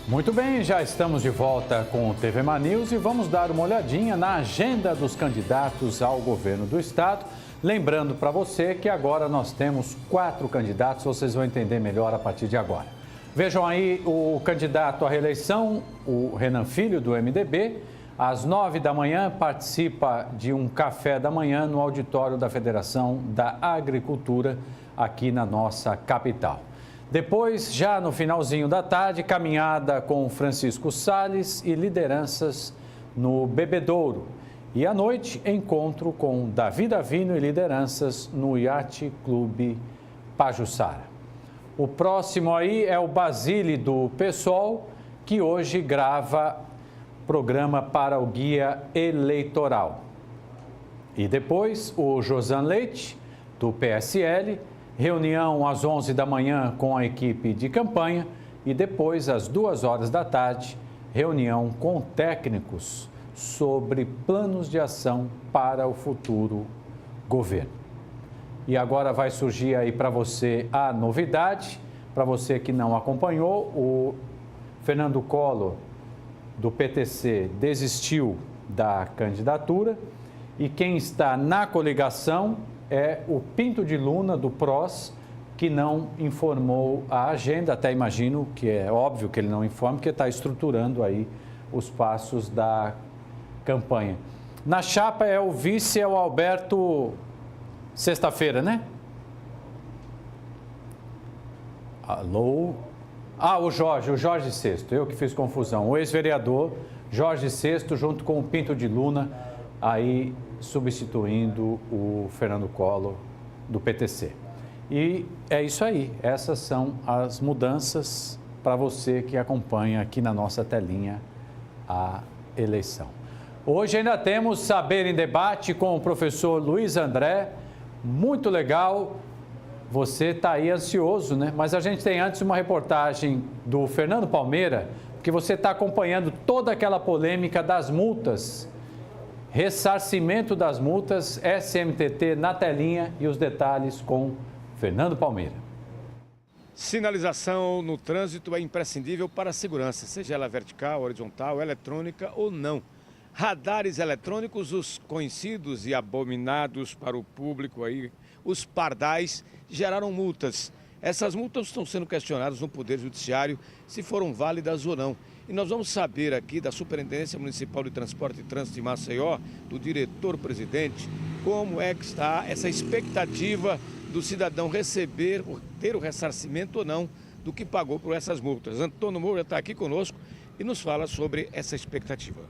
Muito bem, já estamos de volta com o TV Manaus e vamos dar uma olhadinha na agenda dos candidatos ao governo do estado. Lembrando para você que agora nós temos 4 candidatos, vocês vão entender melhor a partir de agora. Vejam aí o candidato à reeleição, o Renan Filho, do MDB, às 9 da manhã participa de um café da manhã no auditório da Federação da Agricultura aqui na nossa capital. Depois, já no finalzinho da tarde, caminhada com Francisco Salles e lideranças no Bebedouro. E à noite, encontro com Davi Davino e lideranças no Yacht Clube Pajuçara. O próximo aí é o Basile do PSOL, que hoje grava programa para o Guia Eleitoral. E depois, o Josan Leite, do PSL, reunião às 11 da manhã com a equipe de campanha e depois, às 2 horas da tarde, reunião com técnicos sobre planos de ação para o futuro governo. E agora vai surgir aí para você a novidade, para você que não acompanhou, o Fernando Collor, do PTC, desistiu da candidatura e quem está na coligação é o Pinto de Luna, do PROS, que não informou a agenda, até imagino que é óbvio que ele não informa, porque está estruturando aí os passos da campanha. Na chapa é o vice, é o Alberto, sexta-feira, né? Alô? Ah, o Jorge Sexto, eu que fiz confusão. O ex-vereador Jorge Sexto, junto com o Pinto de Luna, aí substituindo o Fernando Collor, do PTC. E é isso aí, essas são as mudanças para você que acompanha aqui na nossa telinha a eleição. Hoje ainda temos Saber em Debate com o professor Luiz André, muito legal. Você está aí ansioso, né? Mas a gente tem antes uma reportagem do Fernando Palmeira, que você está acompanhando toda aquela polêmica das multas, ressarcimento das multas, SMTT na telinha e os detalhes com Fernando Palmeira. Sinalização no trânsito é imprescindível para a segurança, seja ela vertical, horizontal, eletrônica ou não. Radares eletrônicos, os conhecidos e abominados para o público aí, os pardais, geraram multas. Essas multas estão sendo questionadas no Poder Judiciário se foram válidas ou não. E nós vamos saber aqui da Superintendência Municipal de Transporte e Trânsito de Maceió, do diretor-presidente, como é que está essa expectativa do cidadão receber, ter o ressarcimento ou não do que pagou por essas multas. Antônio Moura está aqui conosco e nos fala sobre essa expectativa.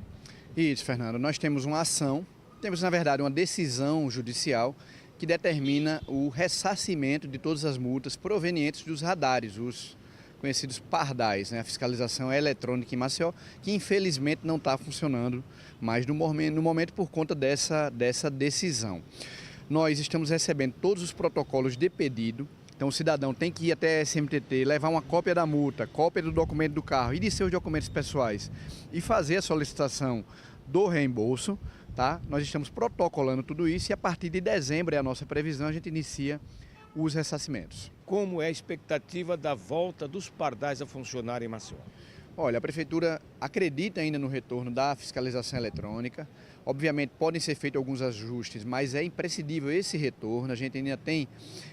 Isso, Fernando. Nós temos uma ação, temos na verdade uma decisão judicial que determina o ressarcimento de todas as multas provenientes dos radares, os conhecidos pardais, né? A fiscalização eletrônica em Maceió, que infelizmente não está funcionando mais no momento por conta dessa decisão. Nós estamos recebendo todos os protocolos de pedido, então o cidadão tem que ir até a SMTT, levar uma cópia da multa, cópia do documento do carro e de seus documentos pessoais e fazer a solicitação do reembolso, tá? Nós estamos protocolando tudo isso e a partir de dezembro, é a nossa previsão, a gente inicia os ressarcimentos. Como é a expectativa da volta dos pardais a funcionar em Maceió? Olha, a Prefeitura acredita ainda no retorno da fiscalização eletrônica. Obviamente podem ser feitos alguns ajustes, mas é imprescindível esse retorno. A gente ainda tem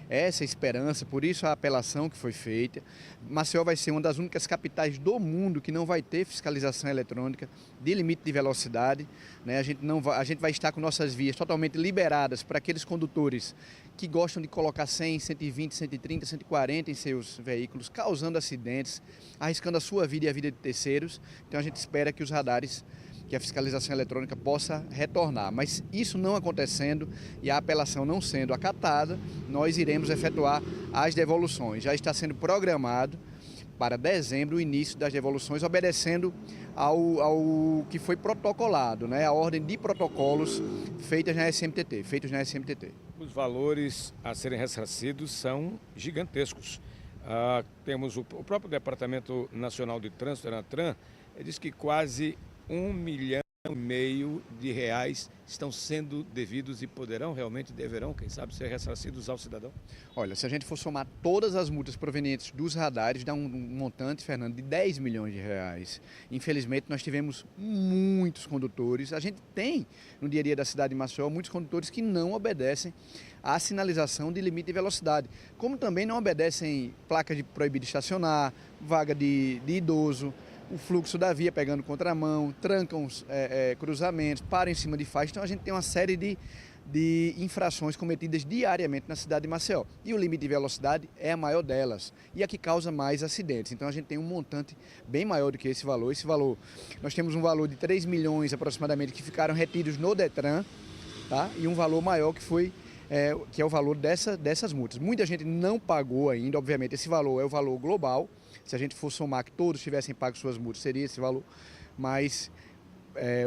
essa esperança, por isso a apelação que foi feita. Maceió vai ser uma das únicas capitais do mundo que não vai ter fiscalização eletrônica de limite de velocidade, né? A gente vai estar com nossas vias totalmente liberadas para aqueles condutores que gostam de colocar 100, 120, 130, 140 em seus veículos, causando acidentes, arriscando a sua vida e a vida de terceiros. Então a gente espera que os radares, que a fiscalização eletrônica possa retornar. Mas isso não acontecendo e a apelação não sendo acatada, nós iremos efetuar as devoluções. Já está sendo programado para dezembro o início das devoluções, obedecendo ao que foi protocolado, né? A ordem de protocolos feitos na SMTT. Os valores a serem ressarcidos são gigantescos. Temos o próprio Departamento Nacional de Trânsito, Denatran, diz que quase 1 milhão de reais estão sendo devidos e poderão, realmente deverão, quem sabe, ser ressarcidos ao cidadão? Olha, se a gente for somar todas as multas provenientes dos radares, dá um montante, Fernando, de 10 milhões de reais. Infelizmente, nós tivemos muitos condutores. A gente tem, no dia a dia da cidade de Maceió, muitos condutores que não obedecem à sinalização de limite de velocidade. Como também não obedecem placas de proibido estacionar, vaga de idoso, o fluxo da via pegando contramão, trancam cruzamentos, param em cima de faixas. Então a gente tem uma série de infrações cometidas diariamente na cidade de Maceió. E o limite de velocidade é a maior delas e a que causa mais acidentes. Então a gente tem um montante bem maior do que esse valor. Esse valor, nós temos um valor de 3 milhões aproximadamente que ficaram retidos no Detran, tá? E um valor maior que é o valor dessas multas. Muita gente não pagou ainda, obviamente esse valor é o valor global. Se a gente for somar que todos tivessem pago suas multas, seria esse valor, mas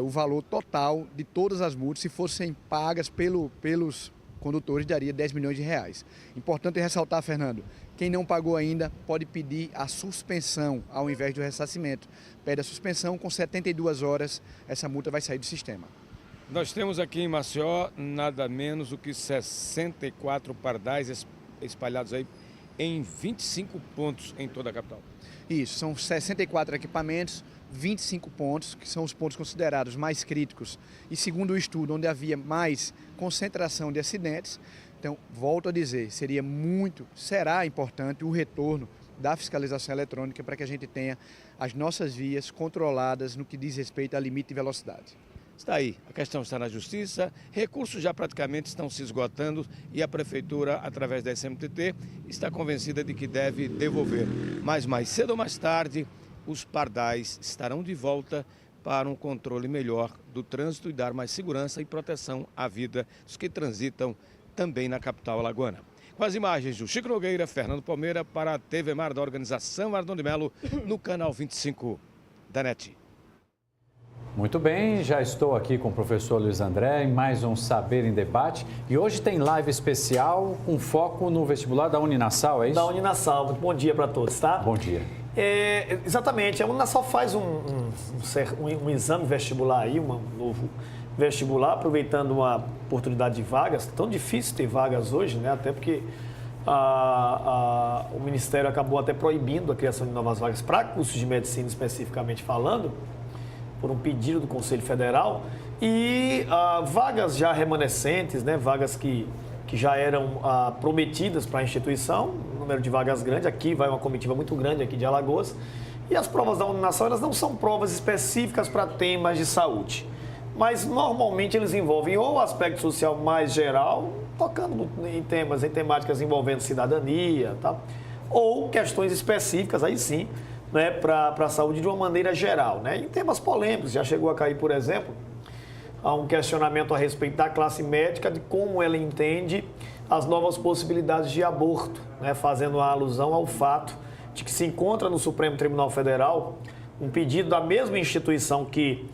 o valor total de todas as multas, se fossem pagas pelos condutores, daria 10 milhões de reais. Importante ressaltar, Fernando, quem não pagou ainda pode pedir a suspensão ao invés do ressarcimento. Pede a suspensão, com 72 horas essa multa vai sair do sistema. Nós temos aqui em Maceió nada menos do que 64 pardais espalhados aí em 25 pontos em toda a capital. Isso, são 64 equipamentos, 25 pontos, que são os pontos considerados mais críticos. E segundo o estudo, onde havia mais concentração de acidentes, então, volto a dizer, será importante o retorno da fiscalização eletrônica para que a gente tenha as nossas vias controladas no que diz respeito a limite de velocidade. Está aí, a questão está na justiça, recursos já praticamente estão se esgotando e a prefeitura, através da SMTT, está convencida de que deve devolver. Mas mais cedo ou mais tarde, os pardais estarão de volta para um controle melhor do trânsito e dar mais segurança e proteção à vida dos que transitam também na capital alagoana. Com as imagens do Chico Nogueira, Fernando Palmeira, para a TV Mar da organização Ardon de Melo, no canal 25 da NET. Muito bem, já estou aqui com o professor Luiz André em mais um Saber em Debate. E hoje tem live especial com foco no vestibular da Uninassal, é isso? Da Uninassal. Muito bom dia para todos, tá? Bom dia. Exatamente, a Uninassal faz um exame vestibular aí, um novo vestibular, aproveitando uma oportunidade de vagas. Tão difícil ter vagas hoje, né? Até porque o Ministério acabou até proibindo a criação de novas vagas para cursos de medicina, especificamente falando, por um pedido do Conselho Federal, e vagas já remanescentes, né, vagas que já eram prometidas para a instituição, número de vagas grande, aqui vai uma comitiva muito grande aqui de Alagoas, e as provas da Uninassal, elas não são provas específicas para temas de saúde, mas normalmente eles envolvem ou o aspecto social mais geral, tocando em temáticas envolvendo cidadania, tá? Ou questões específicas, aí sim, né, para a saúde de uma maneira geral, né? Em temas polêmicos, já chegou a cair, por exemplo, a um questionamento a respeito da classe médica, de como ela entende as novas possibilidades de aborto, né? Fazendo uma alusão ao fato de que se encontra no Supremo Tribunal Federal um pedido da mesma instituição que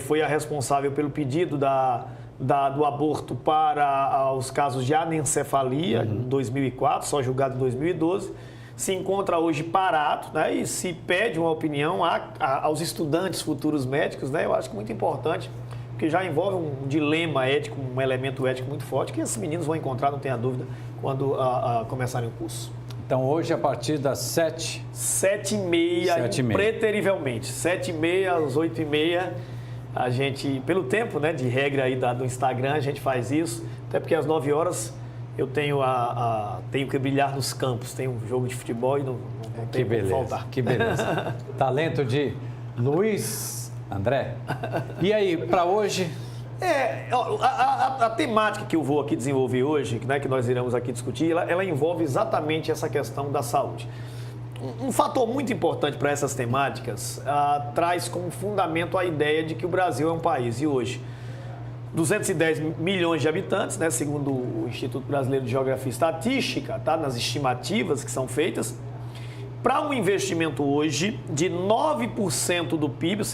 foi a responsável pelo pedido do aborto para os casos de anencefalia, em 2004, só julgado em 2012, se encontra hoje parado, né, e se pede uma opinião aos estudantes futuros médicos, né, eu acho que muito importante, porque já envolve um dilema ético, um elemento ético muito forte, que esses meninos vão encontrar, não tenha dúvida, quando começarem o curso. Então hoje, a partir das 7h... 7h30, impreterivelmente. 7h30 às 8h30, a gente, pelo tempo, né, de regra aí do Instagram, a gente faz isso, até porque às 9 horas... eu tenho que brilhar nos campos, tem um jogo de futebol e não tem como faltar. Que beleza. Talento de Luiz André. E aí, para hoje? A temática que eu vou aqui desenvolver hoje, né, que nós iremos aqui discutir, ela envolve exatamente essa questão da saúde. Um fator muito importante para essas temáticas traz como fundamento a ideia de que o Brasil é um país, e hoje 210 milhões de habitantes, né, segundo o Instituto Brasileiro de Geografia e Estatística, tá, nas estimativas que são feitas, para um investimento hoje de 9% do PIB, o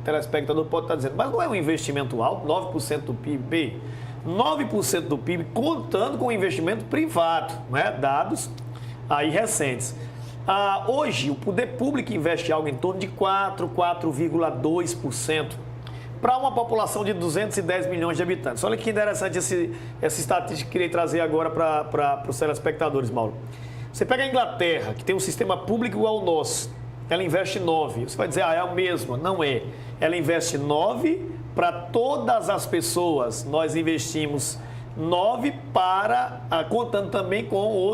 telespectador pode estar dizendo, mas não é um investimento alto, 9% do PIB? 9% do PIB contando com o investimento privado, né, dados aí recentes. Hoje, o poder público investe algo em torno de 4,2% para uma população de 210 milhões de habitantes. Olha que interessante essa estatística que queria trazer agora para os telespectadores, Mauro. Você pega a Inglaterra, que tem um sistema público igual ao nosso, ela investe 9. Você vai dizer, é a mesma. Não é. Ela investe 9 para todas as pessoas. Nós investimos 9 contando também com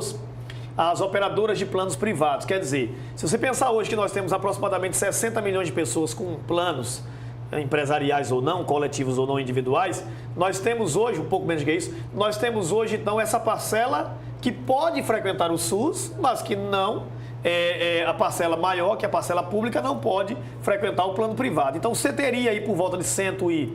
as operadoras de planos privados. Quer dizer, se você pensar hoje que nós temos aproximadamente 60 milhões de pessoas com planos empresariais ou não, coletivos ou não individuais, nós temos hoje, um pouco menos que isso, nós temos hoje então essa parcela que pode frequentar o SUS, mas que não, a parcela maior, que é a parcela pública, não pode frequentar o plano privado. Então você teria aí por volta de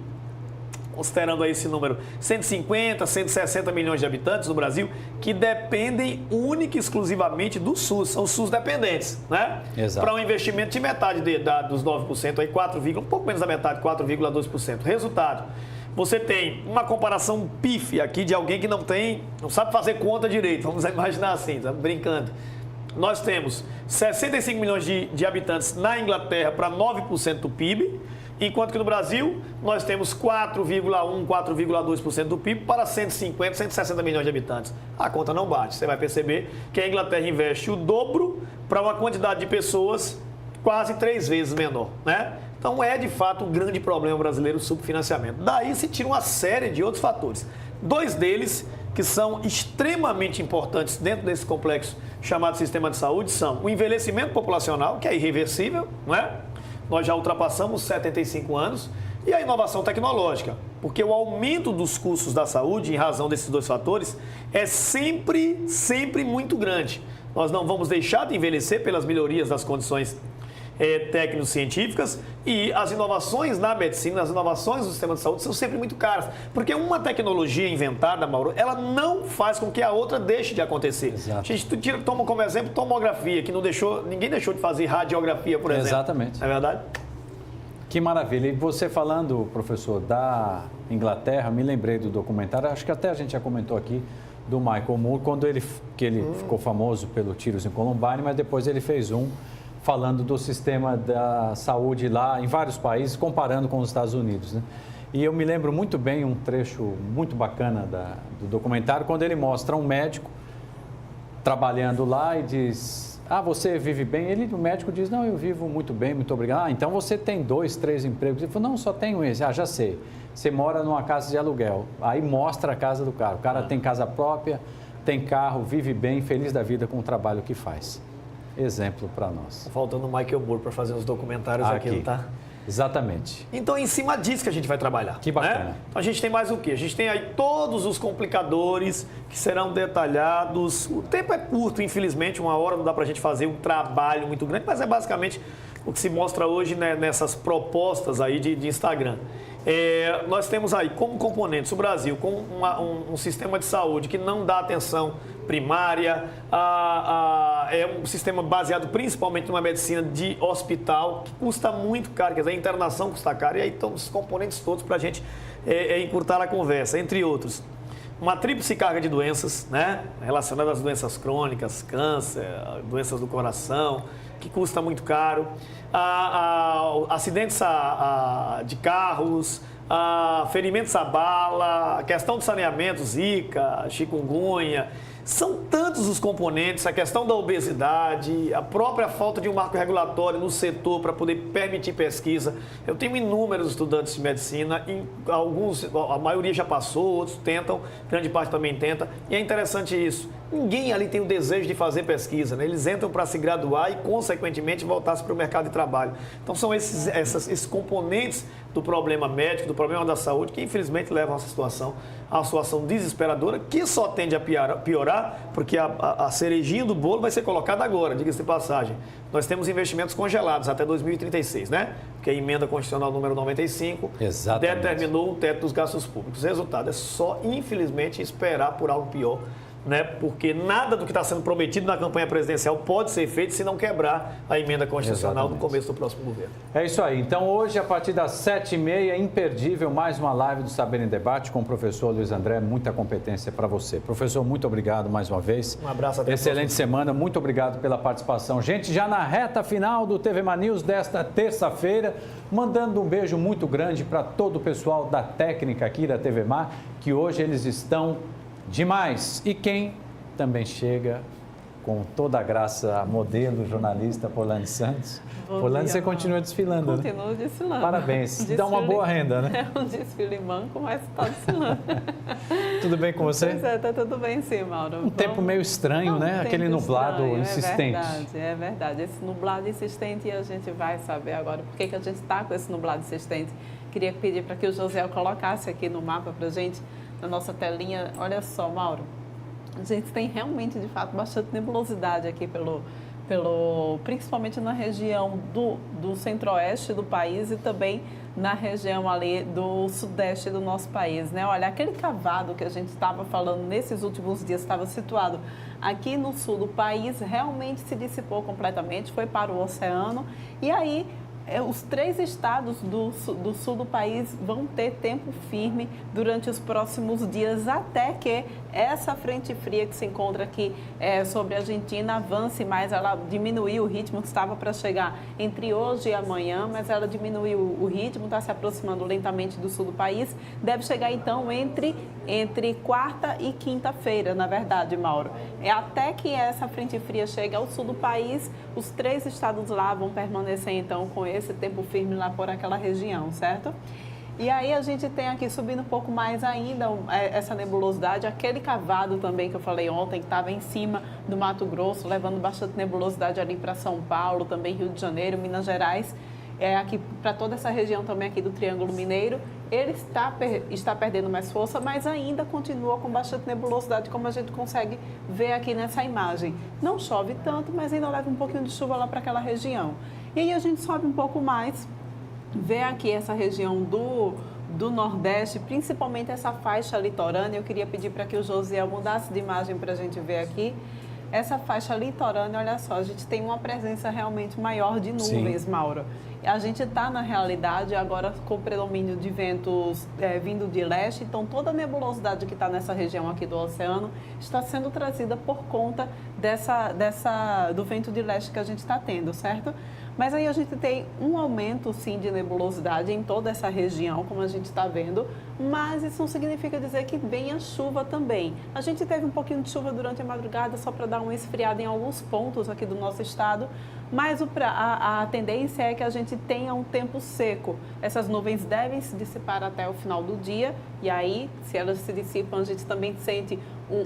considerando aí esse número, 150, 160 milhões de habitantes no Brasil que dependem única e exclusivamente do SUS, são SUS dependentes, né? Exato. Para um investimento de metade dos 9%, aí um pouco menos da metade, 4,2%. Resultado, você tem uma comparação pífia aqui de alguém que não sabe fazer conta direito, vamos imaginar assim, estamos brincando. Nós temos 65 milhões de habitantes na Inglaterra para 9% do PIB, enquanto que no Brasil nós temos 4,1%, 4,2% do PIB para 150, 160 milhões de habitantes. A conta não bate. Você vai perceber que a Inglaterra investe o dobro para uma quantidade de pessoas quase 3 vezes menor, né? Então é de fato um grande problema brasileiro o subfinanciamento. Daí se tira uma série de outros fatores. 2 deles que são extremamente importantes dentro desse complexo chamado sistema de saúde são o envelhecimento populacional, que é irreversível, não é? Nós já ultrapassamos 75 anos, e a inovação tecnológica, porque o aumento dos custos da saúde, em razão desses 2 fatores, é sempre muito grande. Nós não vamos deixar de envelhecer pelas melhorias das condições técnico-científicas, e as inovações na medicina, as inovações do sistema de saúde são sempre muito caras, porque uma tecnologia inventada, Mauro, ela não faz com que a outra deixe de acontecer. Exato. A gente toma como exemplo tomografia, que ninguém deixou de fazer radiografia, por exemplo. Exatamente. Não é verdade? Que maravilha. E você falando, professor, da Inglaterra, me lembrei do documentário, acho que até a gente já comentou aqui, do Michael Moore, quando ele ficou famoso pelo Tiros em Columbine, mas depois ele fez falando do sistema da saúde lá em vários países, comparando com os Estados Unidos, né? E eu me lembro muito bem um trecho muito bacana do documentário, quando ele mostra um médico trabalhando lá e diz, você vive bem? O médico diz, não, eu vivo muito bem, muito obrigado. Então você tem 2, 3 empregos. Ele falou, não, só tenho esse. Já sei. Você mora numa casa de aluguel. Aí mostra a casa do cara. O cara tem casa própria, tem carro, vive bem, feliz da vida com o trabalho que faz. Exemplo para nós. Tá faltando o Michael Moore para fazer uns documentários aqui, tá? Exatamente. Então, em cima disso que a gente vai trabalhar. Que bacana. Né? Então, a gente tem mais o quê? A gente tem aí todos os complicadores que serão detalhados. O tempo é curto, infelizmente, 1 hora não dá para a gente fazer um trabalho muito grande, mas é basicamente o que se mostra hoje, né, nessas propostas aí de Instagram. Nós temos aí como componentes o Brasil com um sistema de saúde que não dá atenção primária, é um sistema baseado principalmente numa medicina de hospital, que custa muito caro, quer dizer, a internação custa caro, e aí estão os componentes todos para a gente encurtar a conversa, entre outros. Uma tríplice carga de doenças, né, relacionadas às doenças crônicas, câncer, doenças do coração, que custa muito caro, acidentes de carros, ferimentos à bala, a questão de saneamento, zika, chikungunya. São tantos os componentes, a questão da obesidade, a própria falta de um marco regulatório no setor para poder permitir pesquisa. Eu tenho inúmeros estudantes de medicina, a maioria já passou, outros tentam, grande parte também tenta, e é interessante isso. Ninguém ali tem o desejo de fazer pesquisa, né? Eles entram para se graduar e, consequentemente, voltar-se para o mercado de trabalho. Então, são esses componentes do problema médico, do problema da saúde, que, infelizmente, levam a uma situação desesperadora, que só tende a piorar, porque a cerejinha do bolo vai ser colocada agora, diga-se de passagem. Nós temos investimentos congelados até 2036, né? Porque a emenda constitucional número 95 determinou o teto dos gastos públicos. O resultado é só, infelizmente, esperar por algo pior né? Porque nada do que está sendo prometido na campanha presidencial pode ser feito se não quebrar a emenda constitucional no começo do próximo governo. É isso aí. Então, hoje, a partir das 7h30, imperdível, mais uma live do Saber em Debate com o professor Luiz André. Muita competência para você. Professor, muito obrigado mais uma vez. Um abraço. Até excelente semana. Muito obrigado pela participação. Gente, já na reta final do TV News desta terça-feira, mandando um beijo muito grande para todo o pessoal da técnica aqui da TV Mar, que hoje eles estão demais. E quem também chega com toda a graça, modelo, jornalista Polane Santos. Polane, você continua desfilando, né? Continuo desfilando. Parabéns. Dá uma boa renda, né? É um desfile manco, mas está desfilando. Tudo bem com você? Pois é, tá tudo bem sim, Mauro. Tempo meio estranho, né? Aquele nublado estranho, insistente. É verdade. Esse nublado insistente, e a gente vai saber agora por que a gente está com esse nublado insistente. Queria pedir para que o José colocasse aqui no mapa para a gente, na nossa telinha. Olha só, Mauro. A gente tem realmente, de fato, bastante nebulosidade aqui principalmente na região do centro-oeste do país e também na região ali do sudeste do nosso país, né? Olha, aquele cavado que a gente estava falando nesses últimos dias, estava situado aqui no sul do país, realmente se dissipou completamente, foi para o oceano e aí os 3 estados do sul do país vão ter tempo firme durante os próximos dias, até que essa frente fria que se encontra aqui sobre a Argentina avance mais. Ela diminuiu o ritmo que estava para chegar entre hoje e amanhã, mas ela diminuiu o ritmo, está se aproximando lentamente do sul do país. Deve chegar, então, entre quarta e quinta-feira, na verdade, Mauro. Até que essa frente fria chegue ao sul do país, os 3 estados lá vão permanecer, então, com esse tempo firme lá por aquela região, certo? E aí a gente tem aqui subindo um pouco mais ainda essa nebulosidade, aquele cavado também que eu falei ontem, que estava em cima do Mato Grosso, levando bastante nebulosidade ali para São Paulo, também Rio de Janeiro, Minas Gerais, aqui para toda essa região também aqui do Triângulo Mineiro. Ele está perdendo mais força, mas ainda continua com bastante nebulosidade, como a gente consegue ver aqui nessa imagem. Não chove tanto, mas ainda leva um pouquinho de chuva lá para aquela região. E aí a gente sobe um pouco mais, vê aqui essa região do Nordeste, principalmente essa faixa litorânea. Eu queria pedir para que o Josiel mudasse de imagem para a gente ver aqui. Essa faixa litorânea, olha só, a gente tem uma presença realmente maior de nuvens, sim, Mauro. A gente está, na realidade, agora com predomínio de ventos vindo de leste, então toda a nebulosidade que está nessa região aqui do oceano está sendo trazida por conta do vento de leste que a gente está tendo, certo? Mas aí a gente tem um aumento, sim, de nebulosidade em toda essa região, como a gente está vendo, mas isso não significa dizer que venha chuva também. A gente teve um pouquinho de chuva durante a madrugada, só para dar uma esfriada em alguns pontos aqui do nosso estado, mas a tendência é que a gente tenha um tempo seco. Essas nuvens devem se dissipar até o final do dia, e aí, se elas se dissipam, a gente também sente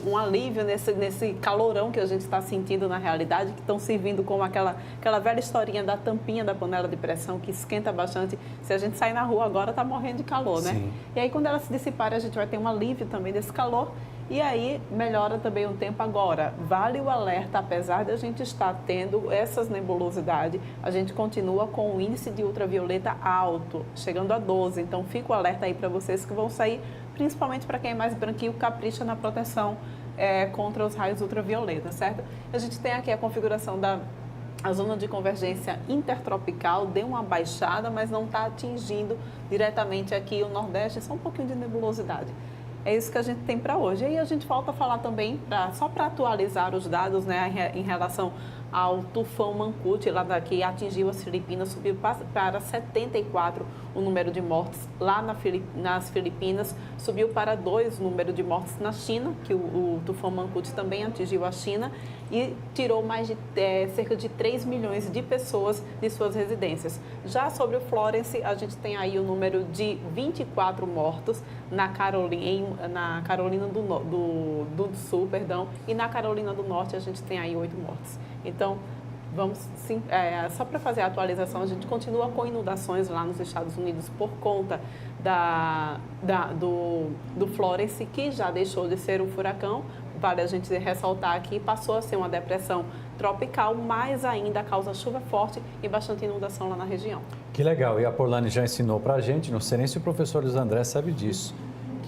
um alívio nesse calorão que a gente está sentindo na realidade, que estão servindo como aquela velha historinha da tampinha da panela de pressão que esquenta bastante. Se a gente sair na rua agora, está morrendo de calor, né? Sim. E aí, quando ela se dissipar, a gente vai ter um alívio também desse calor. E aí, melhora também o tempo agora. Vale o alerta, apesar de a gente estar tendo essas nebulosidades, a gente continua com o índice de ultravioleta alto, chegando a 12. Então, fica o alerta aí para vocês que vão sair, principalmente para quem é mais branquinho, capricha na proteção contra os raios ultravioleta, certo? A gente tem aqui a configuração a zona de convergência intertropical, deu uma baixada, mas não está atingindo diretamente aqui o Nordeste, só um pouquinho de nebulosidade. É isso que a gente tem para hoje. E aí a gente volta a falar também, só para atualizar os dados, né, em relação ao tufão Mangkhut, lá daqui atingiu as Filipinas, subiu para 74 o número de mortes lá nas Filipinas, subiu para 2 o número de mortes na China, que o tufão Mangkhut também atingiu a China e tirou mais de cerca de 3 milhões de pessoas de suas residências. Já sobre o Florence, a gente tem aí o número de 24 mortos na Carolina do Sul, e na Carolina do Norte a gente tem aí 8 mortes. Então, só para fazer a atualização, a gente continua com inundações lá nos Estados Unidos por conta do Florence, que já deixou de ser um furacão. Vale a gente ressaltar aqui, passou a ser uma depressão tropical, mas ainda causa chuva forte e bastante inundação lá na região. Que legal, e a Polane já ensinou para a gente, não sei nem se o professor Luiz André sabe disso,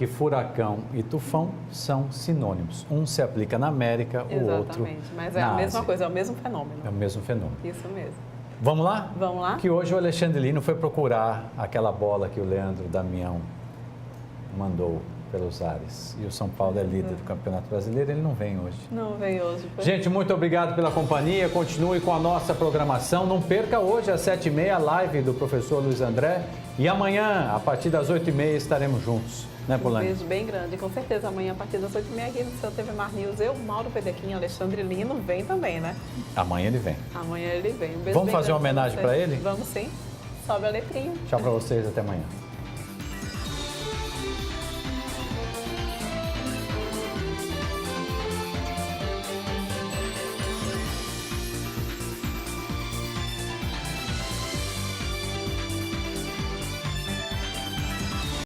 que furacão e tufão são sinônimos. Um se aplica na América, o outro Exatamente, mas é na a mesma Ásia. coisa, é o mesmo fenômeno. É o mesmo fenômeno. Isso mesmo. Vamos lá? Vamos lá? Que hoje o Alexandre Lino foi procurar aquela bola que o Leandro Damião mandou pelos ares. E o São Paulo é líder do Campeonato Brasileiro, ele não vem hoje. Não veio hoje. Gente, muito obrigado pela companhia. Continue com a nossa programação. Não perca hoje às 7h30 a live do professor Luiz André. E amanhã, a partir das 8h30, estaremos juntos. Né, Um Polani? beijo bem grande. Com certeza, amanhã, a partir das 8h30, aqui no seu TV Mar News, eu, Mauro Pedequim, Alexandre Lino, vem também, né? Amanhã ele vem. Amanhã ele vem. Um beijo Vamos bem fazer uma grande homenagem pra para vocês. ele? Vamos sim. Sobe a letrinha. Tchau para vocês, até amanhã.